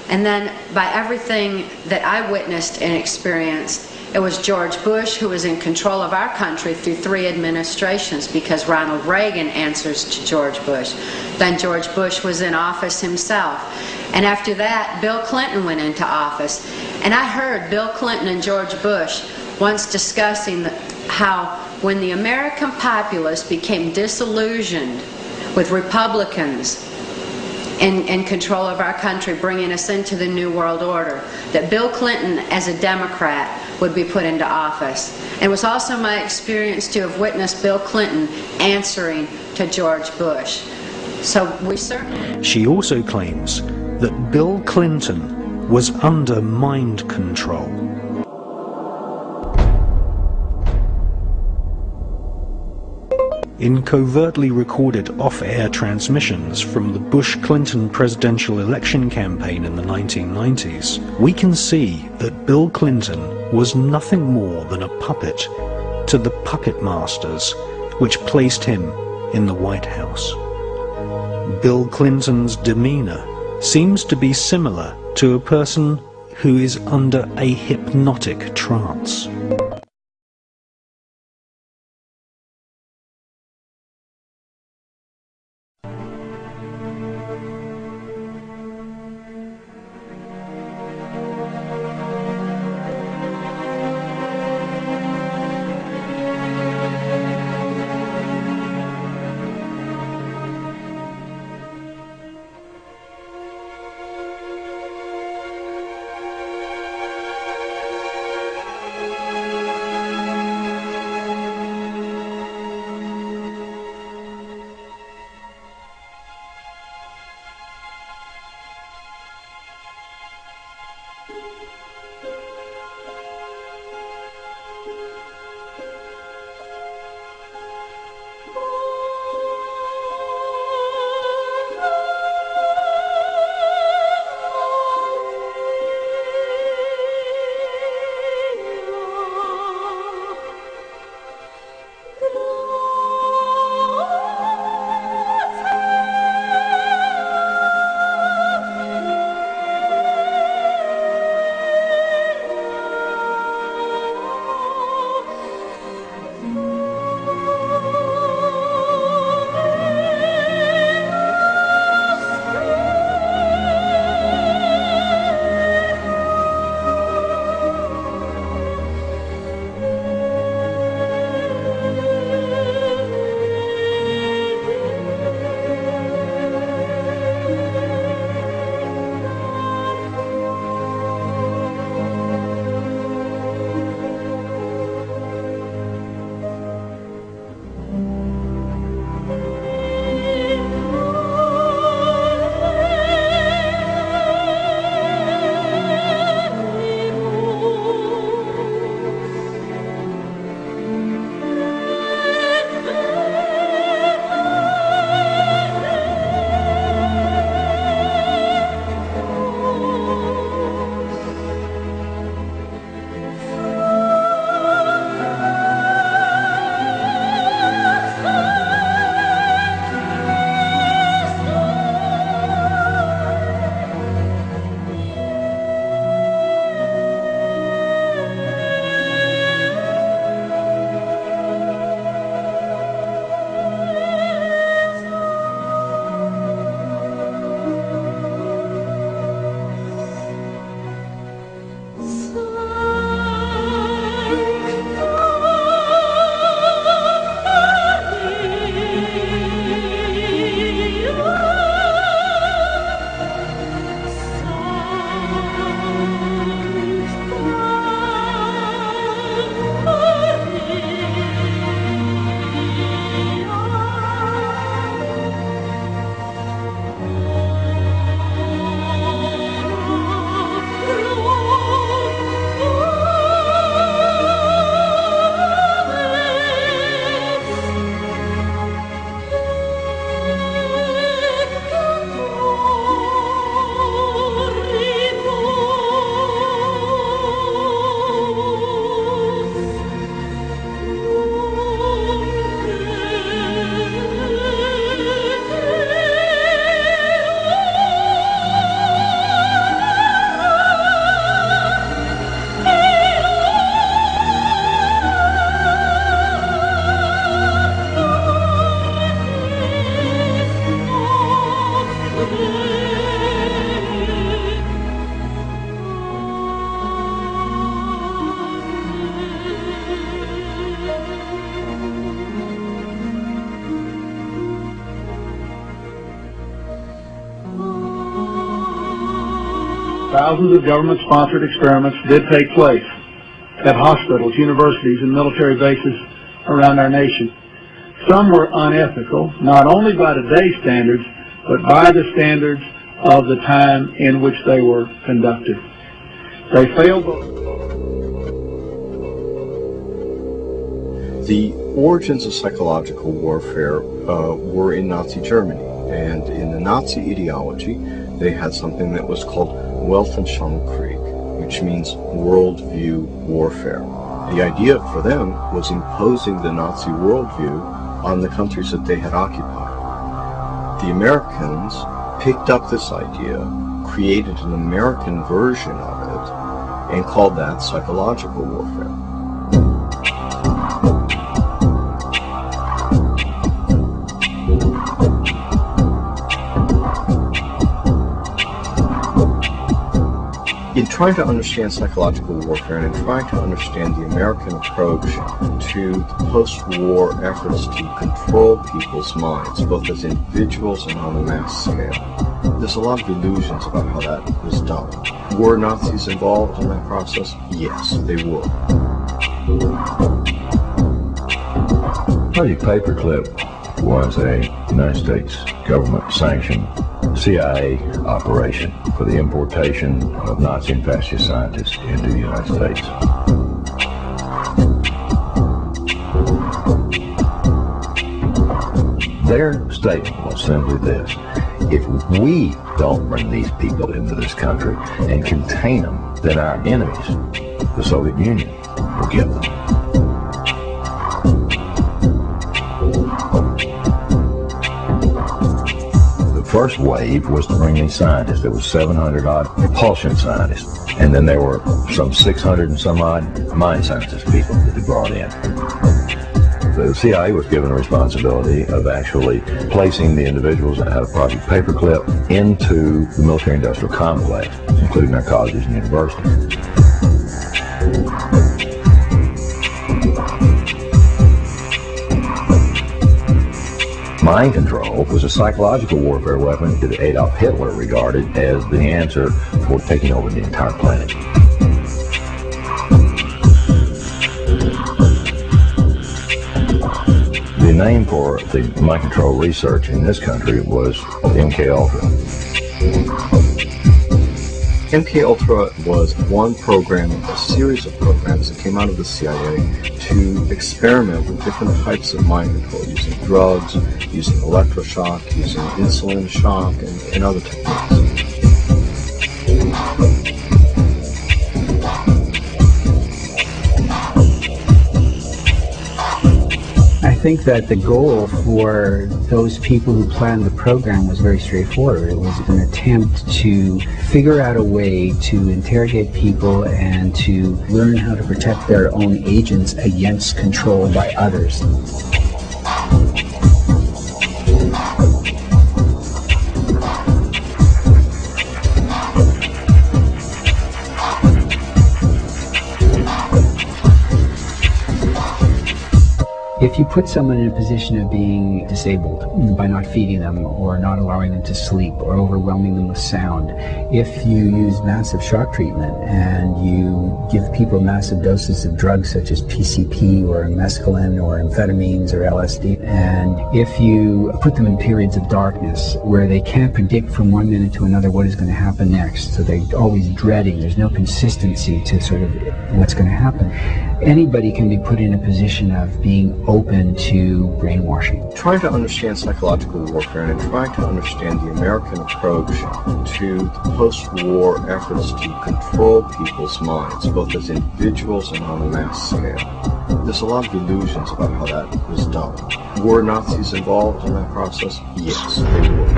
And then by everything that I witnessed and experienced, it was George Bush who was in control of our country through 3 administrations, because Ronald Reagan answers to George Bush. Then George Bush was in office himself. And after that, Bill Clinton went into office. And I heard Bill Clinton and George Bush once discussing how when the American populace became disillusioned with Republicans in control of our country, bringing us into the New World Order, that Bill Clinton, as a Democrat, would be put into office. And it was also my experience to have witnessed Bill Clinton answering to George Bush. So we certainly... She also claims that Bill Clinton was under mind control. In covertly recorded off-air transmissions from the Bush-Clinton presidential election campaign in the 1990s, we can see that Bill Clinton was nothing more than a puppet to the puppet masters which placed him in the White House. Bill Clinton's demeanor seems to be similar to a person who is under a hypnotic trance. Thousands of government-sponsored experiments did take place at hospitals, universities, and military bases around our nation. Some were unethical, not only by today's standards, but by the standards of the time in which they were conducted. They failed. The origins of psychological warfare were in Nazi Germany, and in the Nazi ideology, they had something that was called Weltanschauungskrieg, which means worldview warfare. The idea for them was imposing the Nazi worldview on the countries that they had occupied. The Americans picked up this idea, created an American version of it, and called that psychological warfare. In trying to understand psychological warfare and in trying to understand the American approach to the post-war efforts to control people's minds, both as individuals and on a mass scale, there's a lot of illusions about how that was done. Were Nazis involved in that process? Yes, they were. Project Paperclip was a United States government-sanctioned CIA operation for the importation of Nazi and fascist scientists into the United States. Their statement was simply this: if we don't bring these people into this country and contain them, then our enemies, the Soviet Union, will get them. First wave was to bring these scientists. There was 700 odd propulsion scientists, and then there were some 600 and some odd mind sciences people that they brought in. The CIA was given the responsibility of actually placing the individuals that had a Project Paperclip into the military-industrial complex, including our colleges and universities. Mind control was a psychological warfare weapon that Adolf Hitler regarded as the answer for taking over the entire planet. The name for the mind control research in this country was MKUltra. MKUltra was one program, a series of programs that came out of the CIA to experiment with different types of mind control, using drugs, using electroshock, using insulin shock, and other techniques. I think that the goal for those people who planned the program was very straightforward. It was an attempt to figure out a way to interrogate people and to learn how to protect their own agents against control by others. If you put someone in a position of being disabled by not feeding them or not allowing them to sleep or overwhelming them with sound, if you use massive shock treatment and you give people massive doses of drugs such as PCP or mescaline or amphetamines or LSD, and if you put them in periods of darkness where they can't predict from one minute to another what is going to happen next, so they're always dreading, there's no consistency to sort of what's going to happen, anybody can be put in a position of being open to brainwashing. Trying to understand psychological warfare and trying to understand the American approach to the post-war efforts to control people's minds, both as individuals and on a mass scale. There's a lot of illusions about how that was done. Were Nazis involved in that process? Yes, they were.